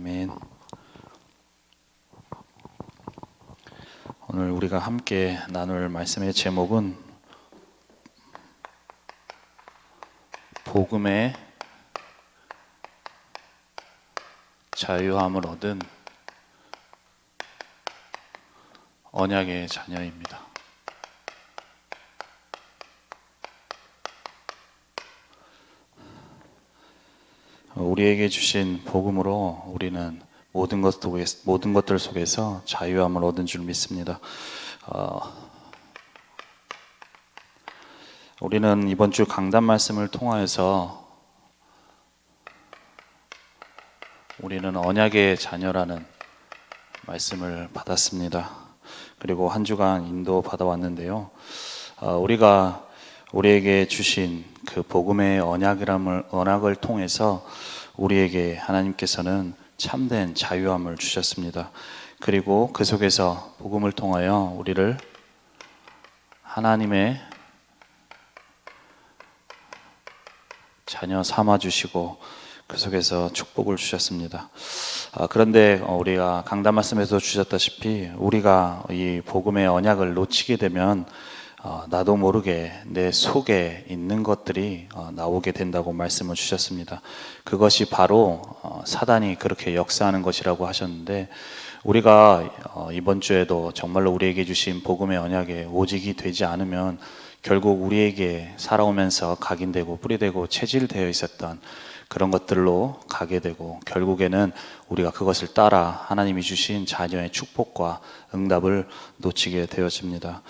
아멘. 오늘 우리가 함께 나눌 말씀의 제목은 복음의 자유함을 얻은 언약의 자녀입니다. 우리에게 주신 복음으로 우리는 모든 것들 속에서 자유함을 얻은 줄 믿습니다. 우리는 이번 주 강단 말씀을 통하여서 우리는 언약의 자녀라는 말씀을 받았습니다. 그리고 한 주간 인도 받아왔는데요. 우리가 우리에게 주신 그 복음의 언약을 통해서 우리에게 하나님께서는 참된 자유함을 주셨습니다. 그리고 그 속에서 복음을 통하여 우리를 하나님의 자녀 삼아 주시고 그 속에서 축복을 주셨습니다. 그런데 우리가 강단 말씀에서 주셨다시피 우리가 이 복음의 언약을 놓치게 되면 나도 모르게 내 속에 있는 것들이 나오게 된다고 말씀을 주셨습니다. 그것이 바로 사단이 그렇게 역사하는 것이라고 하셨는데, 우리가 이번 주에도 정말로 우리에게 주신 복음의 언약에 오직이 되지 않으면 결국 우리에게 살아오면서 각인되고 뿌리되고 체질되어 있었던 그런 것들로 가게 되고, 결국에는 우리가 그것을 따라 하나님이 주신 자녀의 축복과 응답을 놓치게 되어집니다.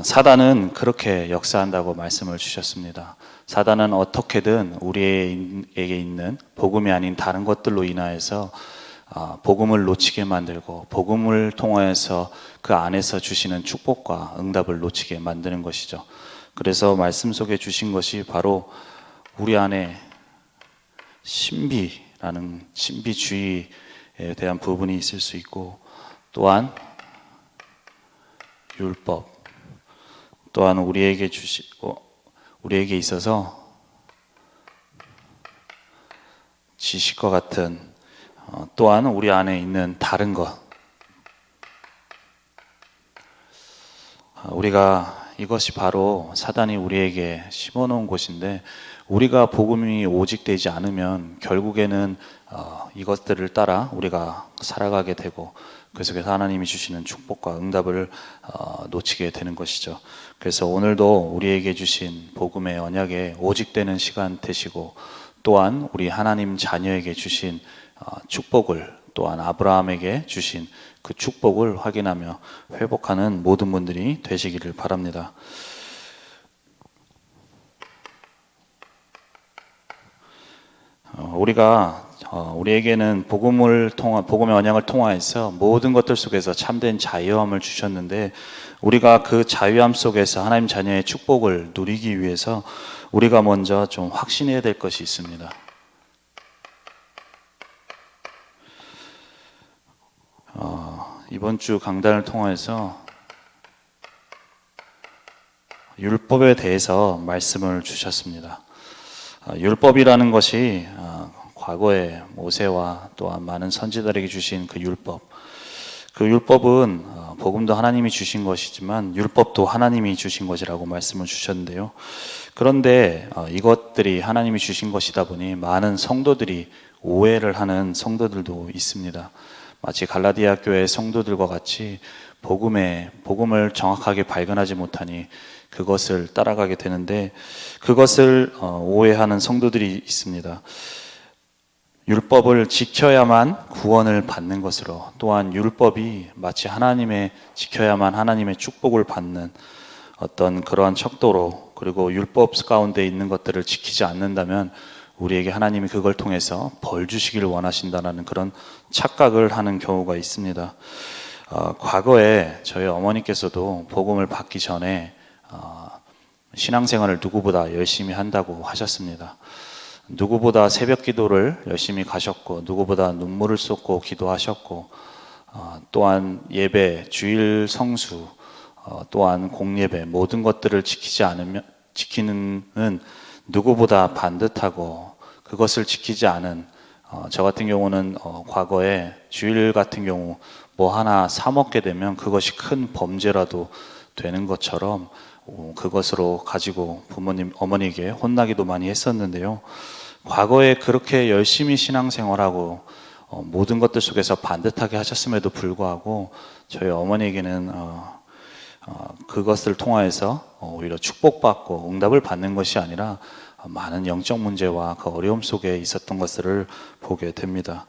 사단은 그렇게 역사한다고 말씀을 주셨습니다. 사단은 어떻게든 우리에게 있는 복음이 아닌 다른 것들로 인하여서 복음을 놓치게 만들고, 복음을 통하여서 그 안에서 주시는 축복과 응답을 놓치게 만드는 것이죠. 그래서 말씀 속에 주신 것이 바로 우리 안에 신비라는 신비주의에 대한 부분이 있을 수 있고, 또한 율법, 또한 우리에게 있어서 지식과 같은 또한 우리 안에 있는 다른 것, 이것이 바로 사단이 우리에게 심어놓은 곳인데, 우리가 복음이 오직되지 않으면 결국에는 이것들을 따라 우리가 살아가게 되고, 그 속에서 하나님이 주시는 축복과 응답을 놓치게 되는 것이죠. 그래서 오늘도 우리에게 주신 복음의 언약에 오직되는 시간 되시고, 또한 우리 하나님 자녀에게 주신 축복을, 또한 아브라함에게 주신 그 축복을 확인하며 회복하는 모든 분들이 되시기를 바랍니다. 우리에게는 복음의 언약을 통하여서 모든 것들 속에서 참된 자유함을 주셨는데, 우리가 그 자유함 속에서 하나님 자녀의 축복을 누리기 위해서 우리가 먼저 좀 확신해야 될 것이 있습니다. 이번 주 강단을 통해서 율법에 대해서 말씀을 주셨습니다. 율법이라는 것이 과거에 모세와 또한 많은 선지자들에게 주신 그 율법은 복음도 하나님이 주신 것이지만 율법도 하나님이 주신 것이라고 말씀을 주셨는데요. 그런데 이것들이 하나님이 주신 것이다 보니 많은 성도들이 오해를 하는 성도들도 있습니다. 마치 갈라디아 교회 성도들과 같이 복음을 정확하게 발견하지 못하니 그것을 따라가게 되는데, 그것을 오해하는 성도들이 있습니다. 율법을 지켜야만 구원을 받는 것으로, 또한 율법이 마치 지켜야만 하나님의 축복을 받는 어떤 그러한 척도로, 그리고 율법 가운데 있는 것들을 지키지 않는다면 우리에게 하나님이 그걸 통해서 벌 주시기를 원하신다는 그런 착각을 하는 경우가 있습니다. 과거에 저희 어머니께서도 복음을 받기 전에 신앙생활을 누구보다 열심히 한다고 하셨습니다. 누구보다 새벽 기도를 열심히 가셨고, 누구보다 눈물을 쏟고 기도하셨고, 또한 예배, 주일 성수, 또한 공예배, 모든 것들을 지키는 누구보다 반듯하고, 그것을 지키지 않은 저 같은 경우는 과거에 주일 같은 경우 뭐 하나 사 먹게 되면 그것이 큰 범죄라도 되는 것처럼 그것으로 가지고 부모님, 어머니에게 혼나기도 많이 했었는데요. 과거에 그렇게 열심히 신앙생활하고 모든 것들 속에서 반듯하게 하셨음에도 불구하고 저희 어머니에게는 그것을 통하여서 오히려 축복받고 응답을 받는 것이 아니라 많은 영적 문제와 그 어려움 속에 있었던 것들을 보게 됩니다.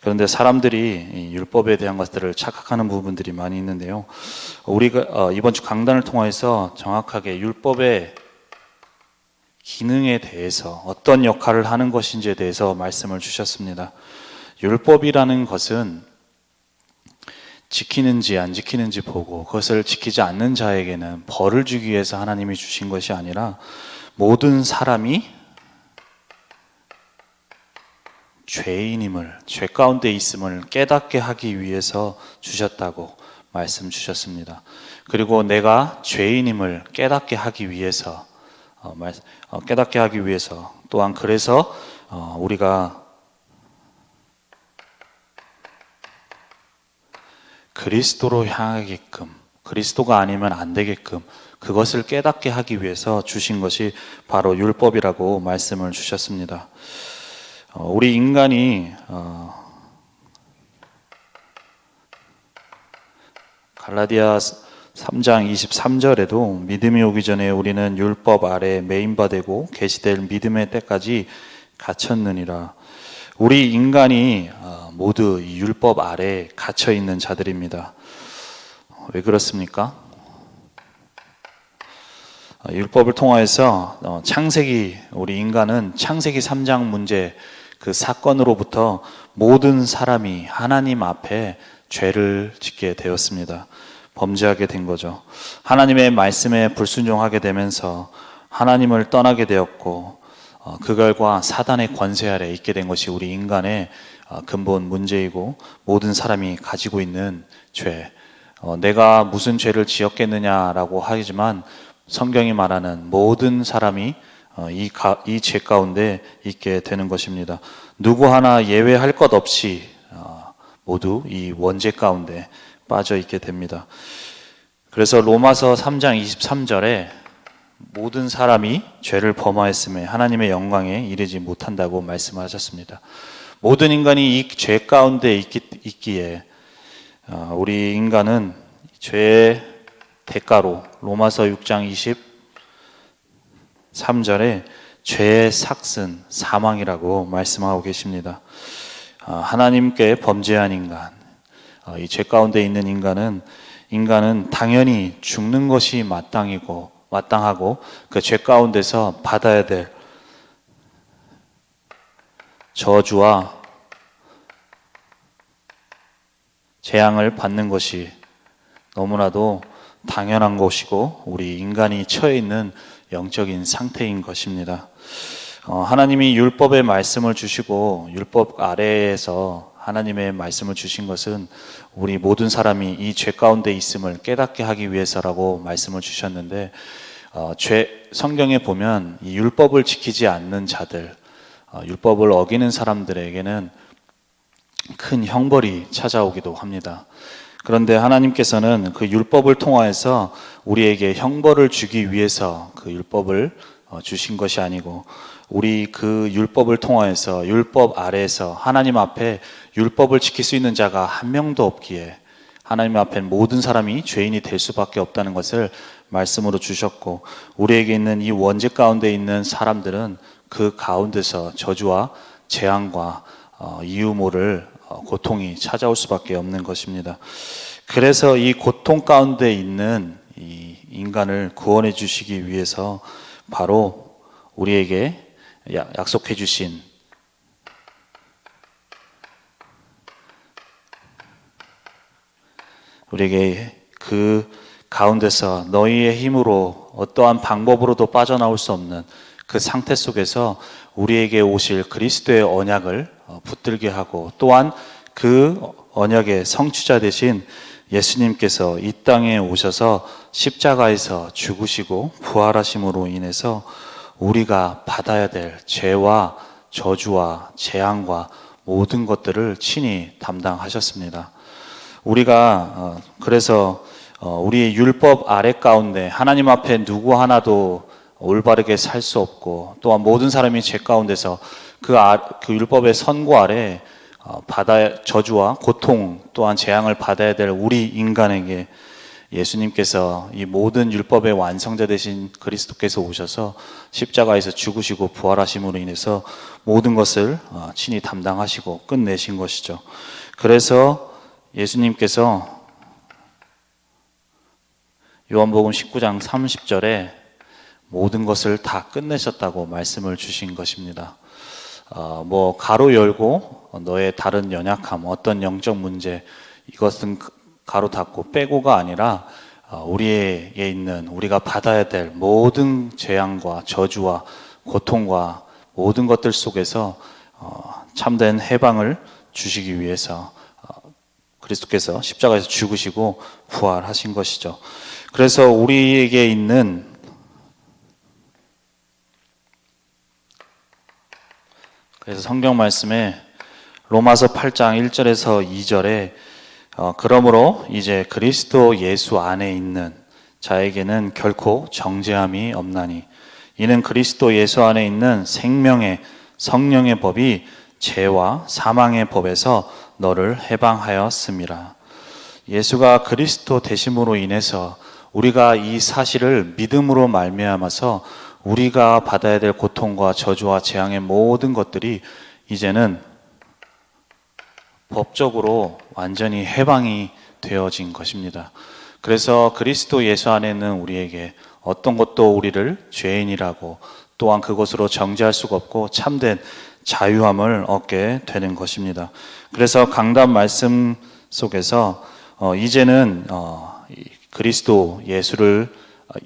그런데 사람들이 이 율법에 대한 것들을 착각하는 부분들이 많이 있는데요. 우리가 이번 주 강단을 통해서 정확하게 율법의 기능에 대해서 어떤 역할을 하는 것인지에 대해서 말씀을 주셨습니다. 율법이라는 것은 지키는지 안 지키는지 보고 그것을 지키지 않는 자에게는 벌을 주기 위해서 하나님이 주신 것이 아니라 모든 사람이 죄인임을, 죄 가운데 있음을 깨닫게 하기 위해서 주셨다고 말씀 주셨습니다. 그리고 내가 죄인임을 깨닫게 하기 위해서 또한 그래서 우리가 그리스도로 향하게끔, 그리스도가 아니면 안 되게끔 그것을 깨닫게 하기 위해서 주신 것이 바로 율법이라고 말씀을 주셨습니다. 우리 인간이 갈라디아 3장 23절에도 믿음이 오기 전에 우리는 율법 아래 매인바되고 계시될 믿음의 때까지 갇혔느니라. 우리 인간이 모두 이 율법 아래 갇혀 있는 자들입니다. 왜 그렇습니까? 율법을 통하여서 우리 인간은 창세기 3장 문제 그 사건으로부터 모든 사람이 하나님 앞에 죄를 짓게 되었습니다. 범죄하게 된 거죠. 하나님의 말씀에 불순종하게 되면서 하나님을 떠나게 되었고 그 결과 사단의 권세 아래 있게 된 것이 우리 인간의 근본 문제이고 모든 사람이 가지고 있는 죄. 내가 무슨 죄를 지었겠느냐라고 하지만 성경이 말하는 모든 사람이 이 죄 가운데 있게 되는 것입니다. 누구 하나 예외할 것 없이 모두 이 원죄 가운데 빠져 있게 됩니다. 그래서 로마서 3장 23절에 모든 사람이 죄를 범하였음에 하나님의 영광에 이르지 못한다고 말씀하셨습니다. 모든 인간이 이 죄 가운데 있기에 우리 인간은 죄의 대가로 로마서 6장 23절에 죄의 삭슨 사망이라고 말씀하고 계십니다. 하나님께 범죄한 인간, 이 죄 가운데 있는 인간은 당연히 죽는 것이 마땅하고 그 죄 가운데서 받아야 될 저주와 재앙을 받는 것이 너무나도 당연한 것이고 우리 인간이 처해 있는 영적인 상태인 것입니다. 하나님이 율법의 말씀을 주시고 율법 아래에서 하나님의 말씀을 주신 것은 우리 모든 사람이 이 죄 가운데 있음을 깨닫게 하기 위해서라고 말씀을 주셨는데 성경에 보면 이 율법을 지키지 않는 자들, 율법을 어기는 사람들에게는 큰 형벌이 찾아오기도 합니다. 그런데 하나님께서는 그 율법을 통하여서 우리에게 형벌을 주기 위해서 그 율법을 주신 것이 아니고 우리 그 율법을 통하여서 율법 아래에서 하나님 앞에 율법을 지킬 수 있는 자가 한 명도 없기에 하나님 앞에 모든 사람이 죄인이 될 수밖에 없다는 것을 말씀으로 주셨고 우리에게 있는 이 원죄 가운데 있는 사람들은 그 가운데서 저주와 재앙과 이유 모를 고통이 찾아올 수밖에 없는 것입니다. 그래서 이 고통 가운데 있는 이 인간을 구원해 주시기 위해서 바로 우리에게 약속해 주신 우리에게 그 가운데서 너희의 힘으로 어떠한 방법으로도 빠져나올 수 없는 그 상태 속에서 우리에게 오실 그리스도의 언약을 붙들게 하고 또한 그 언약의 성취자 되신 예수님께서 이 땅에 오셔서 십자가에서 죽으시고 부활하심으로 인해서 우리가 받아야 될 죄와 저주와 재앙과 모든 것들을 친히 담당하셨습니다. 우리가 그래서 우리의 율법 아래 가운데 하나님 앞에 누구 하나도 올바르게 살 수 없고, 또한 모든 사람이 죄 가운데서 그 율법의 선고 아래 저주와 고통 또한 재앙을 받아야 될 우리 인간에게 예수님께서 이 모든 율법의 완성자 되신 그리스도께서 오셔서 십자가에서 죽으시고 부활하심으로 인해서 모든 것을 친히 담당하시고 끝내신 것이죠. 그래서 예수님께서 요한복음 19장 30절에 모든 것을 다 끝내셨다고 말씀을 주신 것입니다. 가로 열고 너의 다른 연약함, 어떤 영적 문제, 이것은 가로 닫고 빼고가 아니라 우리에게 있는, 우리가 받아야 될 모든 재앙과 저주와 고통과 모든 것들 속에서 참된 해방을 주시기 위해서 그리스도께서 십자가에서 죽으시고 부활하신 것이죠. 그래서 우리에게 있는 그래서 성경 말씀에 로마서 8장 1절에서 2절에 그러므로 이제 그리스도 예수 안에 있는 자에게는 결코 정죄함이 없나니 이는 그리스도 예수 안에 있는 생명의 성령의 법이 죄와 사망의 법에서 너를 해방하였음이라. 예수가 그리스도 되심으로 인해서 우리가 이 사실을 믿음으로 말미암아서 우리가 받아야 될 고통과 저주와 재앙의 모든 것들이 이제는 법적으로 완전히 해방이 되어진 것입니다. 그래서 그리스도 예수 안에 있는 우리에게 어떤 것도 우리를 죄인이라고, 또한 그것으로 정죄할 수가 없고 참된 자유함을 얻게 되는 것입니다. 그래서 강단 말씀 속에서 이제는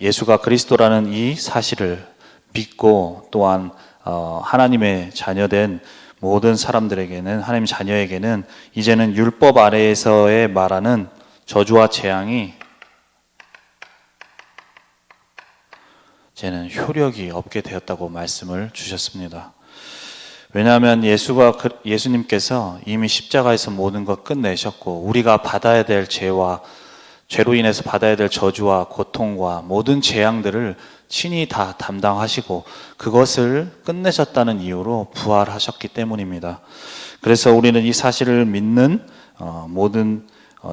예수가 그리스도라는 이 사실을 믿고, 또한 하나님의 자녀된 모든 사람들에게는, 하나님 자녀에게는 이제는 율법 아래에서의 말하는 저주와 재앙이 이제는 효력이 없게 되었다고 말씀을 주셨습니다. 왜냐하면 예수님께서 이미 십자가에서 모든 것 끝내셨고, 우리가 받아야 될 죄로 인해서 받아야 될 저주와 고통과 모든 재앙들을 친히 다 담당하시고 그것을 끝내셨다는 이유로 부활하셨기 때문입니다. 그래서 우리는 이 사실을 믿는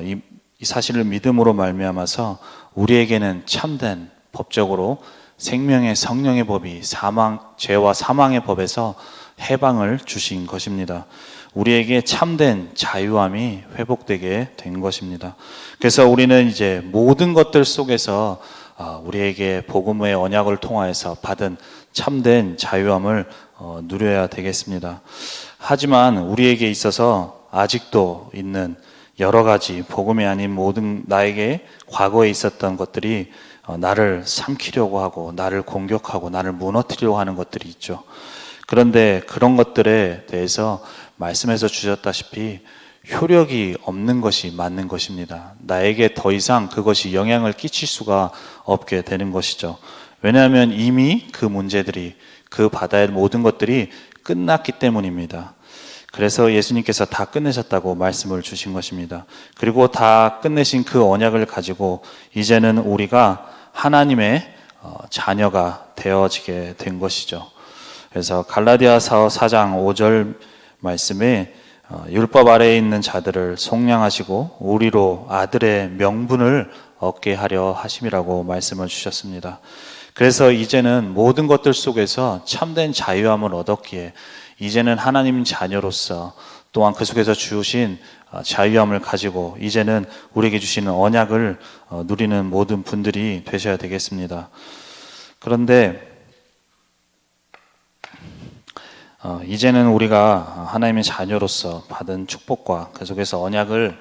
이 사실을 믿음으로 말미암아서 우리에게는 참된 법적으로 생명의 성령의 법이 죄와 사망의 법에서 해방을 주신 것입니다. 우리에게 참된 자유함이 회복되게 된 것입니다. 그래서 우리는 이제 모든 것들 속에서 우리에게 복음의 언약을 통하여서 받은 참된 자유함을 누려야 되겠습니다. 하지만 우리에게 있어서 아직도 있는 여러 가지 복음이 아닌 모든 나에게 과거에 있었던 것들이 나를 삼키려고 하고 나를 공격하고 나를 무너뜨리려고 하는 것들이 있죠. 그런데 그런 것들에 대해서 말씀에서 주셨다시피 효력이 없는 것이 맞는 것입니다. 나에게 더 이상 그것이 영향을 끼칠 수가 없게 되는 것이죠. 왜냐하면 이미 그 문제들이, 그 받아야 할 모든 것들이 끝났기 때문입니다. 그래서 예수님께서 다 끝내셨다고 말씀을 주신 것입니다. 그리고 다 끝내신 그 언약을 가지고 이제는 우리가 하나님의 자녀가 되어지게 된 것이죠. 그래서 갈라디아서 4장 5절 말씀에 율법 아래에 있는 자들을 속량하시고 우리로 아들의 명분을 얻게 하려 하심이라고 말씀을 주셨습니다. 그래서 이제는 모든 것들 속에서 참된 자유함을 얻었기에 이제는 하나님 자녀로서, 또한 그 속에서 주신 자유함을 가지고 이제는 우리에게 주시는 언약을 누리는 모든 분들이 되셔야 되겠습니다. 그런데 이제는 우리가 하나님의 자녀로서 받은 축복과 그 속에서 언약을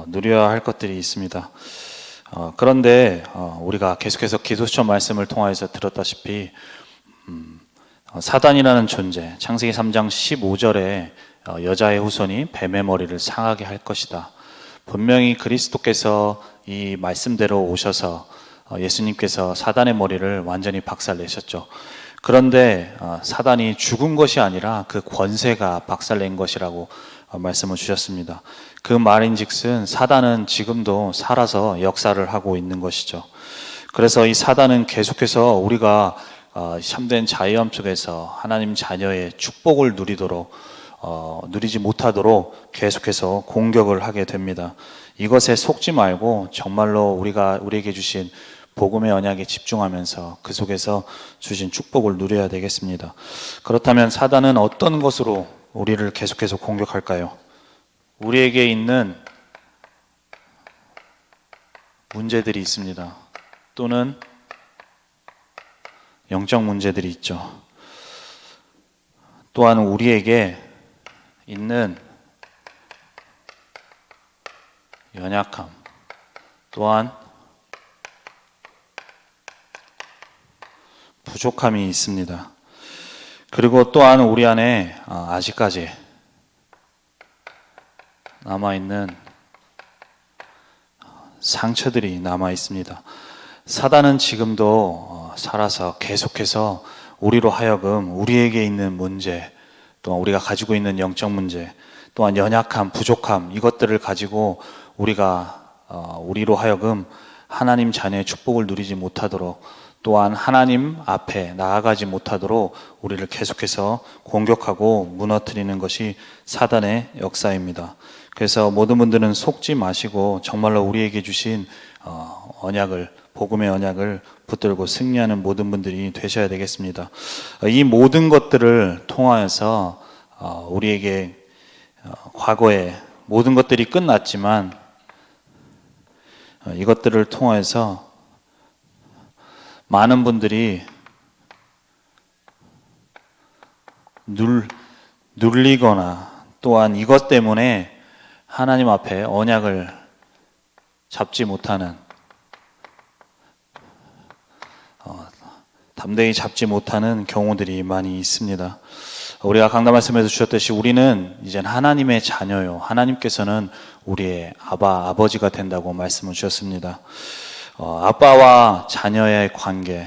누려야 할 것들이 있습니다. 그런데 우리가 계속해서 기도처 말씀을 통하여서 들었다시피 사단이라는 존재, 창세기 3장 15절에 여자의 후손이 뱀의 머리를 상하게 할 것이다. 분명히 그리스도께서 이 말씀대로 오셔서 예수님께서 사단의 머리를 완전히 박살내셨죠. 그런데 사단이 죽은 것이 아니라 그 권세가 박살낸 것이라고 말씀을 주셨습니다. 그 말인즉슨 사단은 지금도 살아서 역사를 하고 있는 것이죠. 그래서 이 사단은 계속해서 우리가 참된 자유함 속에서 하나님 자녀의 축복을 누리지 못하도록 계속해서 공격을 하게 됩니다. 이것에 속지 말고 정말로 우리에게 주신 복음의 언약에 집중하면서 그 속에서 주신 축복을 누려야 되겠습니다. 그렇다면 사단은 어떤 것으로 우리를 계속해서 공격할까요? 우리에게 있는 문제들이 있습니다. 또는 영적 문제들이 있죠. 또한 우리에게 있는 연약함, 또한 부족함이 있습니다. 그리고 또한 우리 안에 아직까지 남아있는 상처들이 남아 있습니다. 사단은 지금도 살아서 계속해서 우리로 하여금 우리에게 있는 문제, 또한 우리가 가지고 있는 영적 문제, 또한 연약함, 부족함, 이것들을 가지고 우리로 하여금 하나님 자녀의 축복을 누리지 못하도록, 또한 하나님 앞에 나아가지 못하도록 우리를 계속해서 공격하고 무너뜨리는 것이 사단의 역사입니다. 그래서 모든 분들은 속지 마시고 정말로 우리에게 주신 복음의 언약을 붙들고 승리하는 모든 분들이 되셔야 되겠습니다. 이 모든 것들을 통하여서 우리에게 과거에 모든 것들이 끝났지만 이것들을 통해서 많은 분들이 눌리거나 또한 이것 때문에 하나님 앞에 언약을 담대히 잡지 못하는 경우들이 많이 있습니다. 우리가 강단 말씀에서 주셨듯이 우리는 이젠 하나님의 자녀요. 하나님께서는 우리의 아버지가 된다고 말씀을 주셨습니다. 아빠와 자녀의 관계,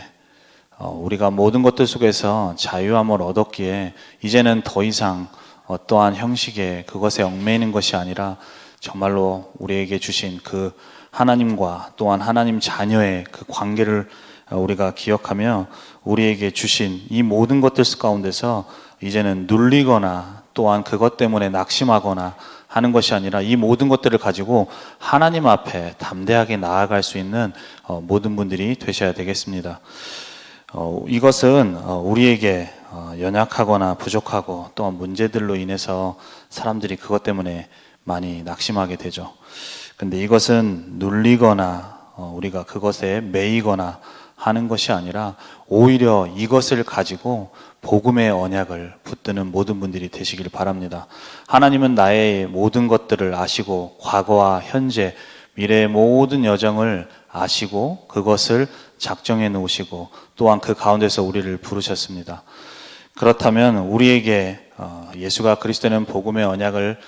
우리가 모든 것들 속에서 자유함을 얻었기에 이제는 더 이상 어떠한 형식의 그것에 얽매이는 것이 아니라 정말로 우리에게 주신 그 하나님과 또한 하나님 자녀의 그 관계를 우리가 기억하며 우리에게 주신 이 모든 것들 가운데서 이제는 눌리거나 또한 그것 때문에 낙심하거나 하는 것이 아니라 이 모든 것들을 가지고 하나님 앞에 담대하게 나아갈 수 있는 모든 분들이 되셔야 되겠습니다. 이것은 우리에게 연약하거나 부족하고 또한 문제들로 인해서 사람들이 그것 때문에 많이 낙심하게 되죠. 근데 이것은 눌리거나 우리가 그것에 매이거나 하는 것이 아니라 오히려 이것을 가지고 복음의 언약을 붙드는 모든 분들이 되시길 바랍니다. 하나님은 나의 모든 것들을 아시고 과거와 현재, 미래의 모든 여정을 아시고 그것을 작정해 놓으시고 또한 그 가운데서 우리를 부르셨습니다. 그렇다면 우리에게 예수가 그리스도는 복음의 언약을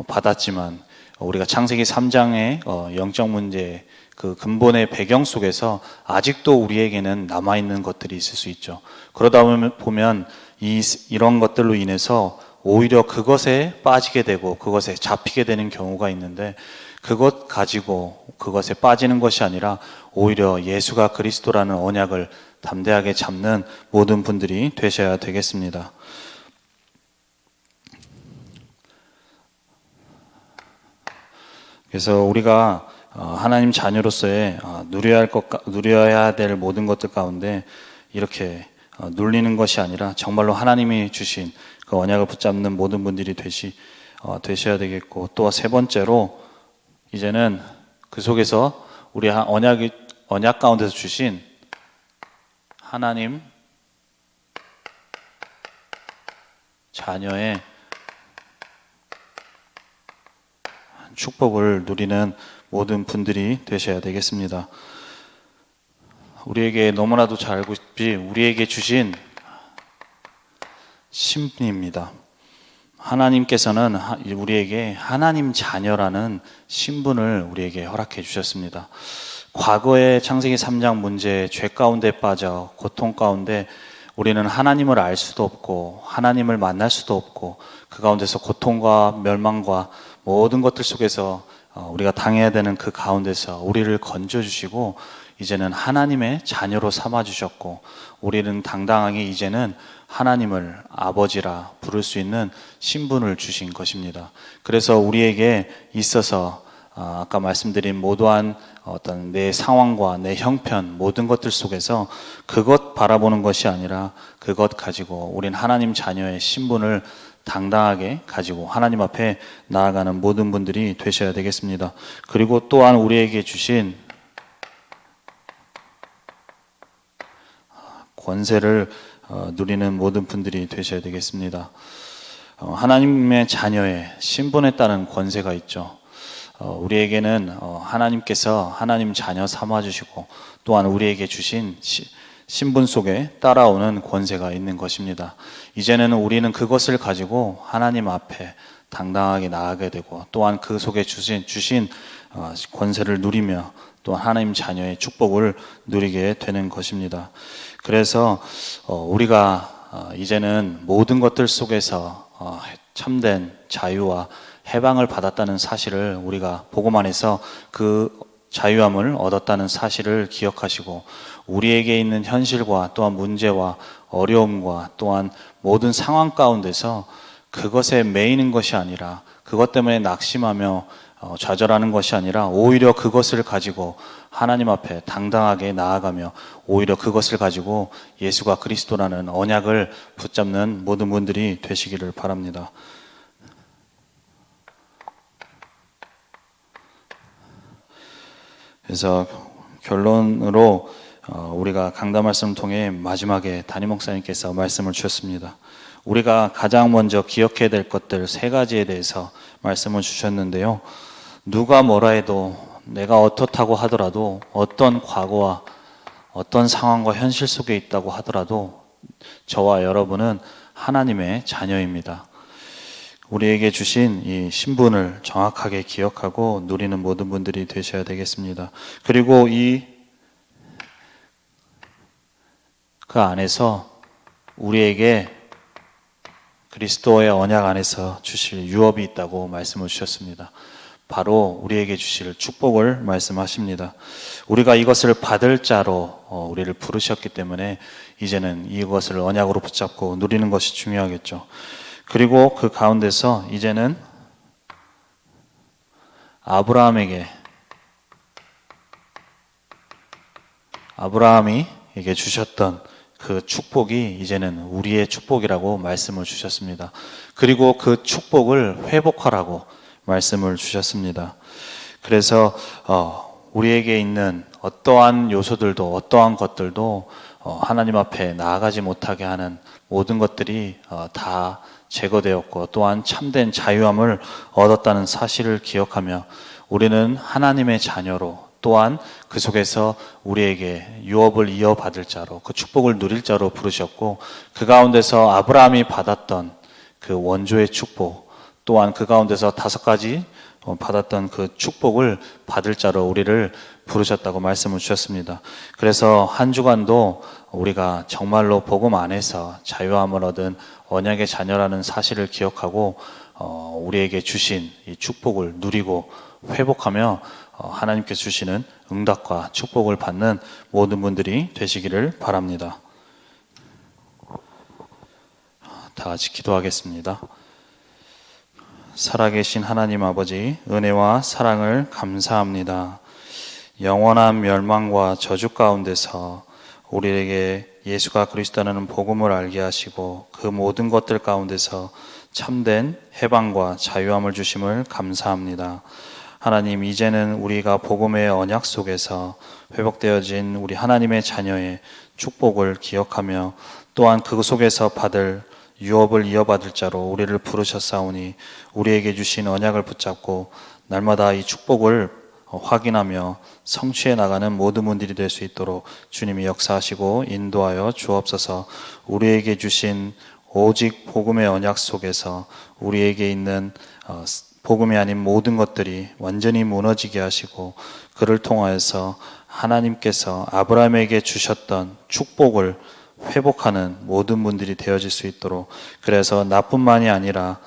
받았지만 우리가 창세기 3장의 영적 문제 그 근본의 배경 속에서 아직도 우리에게는 남아있는 것들이 있을 수 있죠. 그러다 보면 이런 것들로 인해서 오히려 그것에 빠지게 되고 그것에 잡히게 되는 경우가 있는데 그것 가지고 그것에 빠지는 것이 아니라 오히려 예수가 그리스도라는 언약을 담대하게 잡는 모든 분들이 되셔야 되겠습니다. 그래서 우리가 하나님 자녀로서의 누려야 될 모든 것들 가운데 이렇게 눌리는 것이 아니라 정말로 하나님이 주신 그 언약을 붙잡는 모든 분들이 되셔야 되겠고, 또 세 번째로 이제는 그 속에서 우리 언약 가운데서 주신 하나님 자녀의 축복을 누리는 모든 분들이 되셔야 되겠습니다. 우리에게 너무나도 잘 알고 있듯이 우리에게 주신 신분입니다. 하나님께서는 우리에게 하나님 자녀라는 신분을 우리에게 허락해 주셨습니다. 과거의 창세기 3장 문제, 죄 가운데 빠져 고통 가운데 우리는 하나님을 알 수도 없고 하나님을 만날 수도 없고 그 가운데서 고통과 멸망과 모든 것들 속에서 우리가 당해야 되는 그 가운데서 우리를 건져주시고 이제는 하나님의 자녀로 삼아주셨고 우리는 당당하게 이제는 하나님을 아버지라 부를 수 있는 신분을 주신 것입니다. 그래서 우리에게 있어서 아까 말씀드린 모두한 어떤 내 상황과 내 형편 모든 것들 속에서 그것 바라보는 것이 아니라 그것 가지고 우린 하나님 자녀의 신분을 당당하게 가지고 하나님 앞에 나아가는 모든 분들이 되셔야 되겠습니다. 그리고 또한 우리에게 주신 권세를 누리는 모든 분들이 되셔야 되겠습니다. 하나님의 자녀의 신분에 따른 권세가 있죠. 우리에게는 하나님께서 하나님 자녀 삼아주시고 또한 우리에게 주신 신분 속에 따라오는 권세가 있는 것입니다. 이제는 우리는 그것을 가지고 하나님 앞에 당당하게 나아가게 되고 또한 그 속에 주신 권세를 누리며 또 하나님 자녀의 축복을 누리게 되는 것입니다. 그래서 우리가 이제는 모든 것들 속에서 참된 자유와 해방을 받았다는 사실을 우리가 복음 안에서 그 자유함을 얻었다는 사실을 기억하시고 우리에게 있는 현실과 또한 문제와 어려움과 또한 모든 상황 가운데서 그것에 매이는 것이 아니라 그것 때문에 낙심하며 좌절하는 것이 아니라 오히려 그것을 가지고 하나님 앞에 당당하게 나아가며 오히려 그것을 가지고 예수가 그리스도라는 언약을 붙잡는 모든 분들이 되시기를 바랍니다. 그래서 결론으로 우리가 강단 말씀을 통해 마지막에 담임 목사님께서 말씀을 주셨습니다. 우리가 가장 먼저 기억해야 될 것들 3가지에 대해서 말씀을 주셨는데요. 누가 뭐라 해도 내가 어떻다고 하더라도 어떤 과거와 어떤 상황과 현실 속에 있다고 하더라도 저와 여러분은 하나님의 자녀입니다. 우리에게 주신 이 신분을 정확하게 기억하고 누리는 모든 분들이 되셔야 되겠습니다. 그리고 그 안에서 우리에게 그리스도의 언약 안에서 주실 유업이 있다고 말씀을 주셨습니다. 바로 우리에게 주실 축복을 말씀하십니다. 우리가 이것을 받을 자로 우리를 부르셨기 때문에 이제는 이것을 언약으로 붙잡고 누리는 것이 중요하겠죠. 그리고 그 가운데서 이제는 아브라함에게 주셨던 그 축복이 이제는 우리의 축복이라고 말씀을 주셨습니다. 그리고 그 축복을 회복하라고 말씀을 주셨습니다. 그래서 우리에게 있는 어떠한 요소들도 어떠한 것들도 하나님 앞에 나아가지 못하게 하는 모든 것들이 다 제거되었고 또한 참된 자유함을 얻었다는 사실을 기억하며 우리는 하나님의 자녀로 또한 그 속에서 우리에게 유업을 이어받을 자로 그 축복을 누릴 자로 부르셨고 그 가운데서 아브라함이 받았던 그 원조의 축복 또한 그 가운데서 5가지 받았던 그 축복을 받을 자로 우리를 부르셨다고 말씀을 주셨습니다. 그래서 한 주간도 우리가 정말로 복음 안에서 자유함을 얻은 언약의 자녀라는 사실을 기억하고 우리에게 주신 이 축복을 누리고 회복하며 하나님께서 주시는 응답과 축복을 받는 모든 분들이 되시기를 바랍니다. 다 같이 기도하겠습니다. 살아계신 하나님 아버지, 은혜와 사랑을 감사합니다. 영원한 멸망과 저주 가운데서 우리에게 예수가 그리스도라는 복음을 알게 하시고 그 모든 것들 가운데서 참된 해방과 자유함을 주심을 감사합니다. 하나님, 이제는 우리가 복음의 언약 속에서 회복되어진 우리 하나님의 자녀의 축복을 기억하며 또한 그 속에서 받을 유업을 이어받을 자로 우리를 부르셨사오니 우리에게 주신 언약을 붙잡고 날마다 이 축복을 확인하며 성취해 나가는 모든 분들이 될 수 있도록 주님이 역사하시고 인도하여 주옵소서. 우리에게 주신 오직 복음의 언약 속에서 우리에게 있는 복음이 아닌 모든 것들이 완전히 무너지게 하시고 그를 통하여서 하나님께서 아브라함에게 주셨던 축복을 회복하는 모든 분들이 되어질 수 있도록, 그래서 나뿐만이 아니라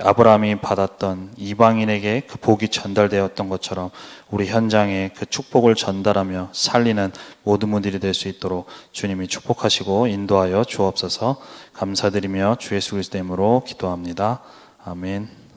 아브라함이 받았던 이방인에게 그 복이 전달되었던 것처럼 우리 현장에 그 축복을 전달하며 살리는 모든 분들이 될 수 있도록 주님이 축복하시고 인도하여 주옵소서. 감사드리며 주 예수 그리스도의 이름으로 기도합니다. 아멘.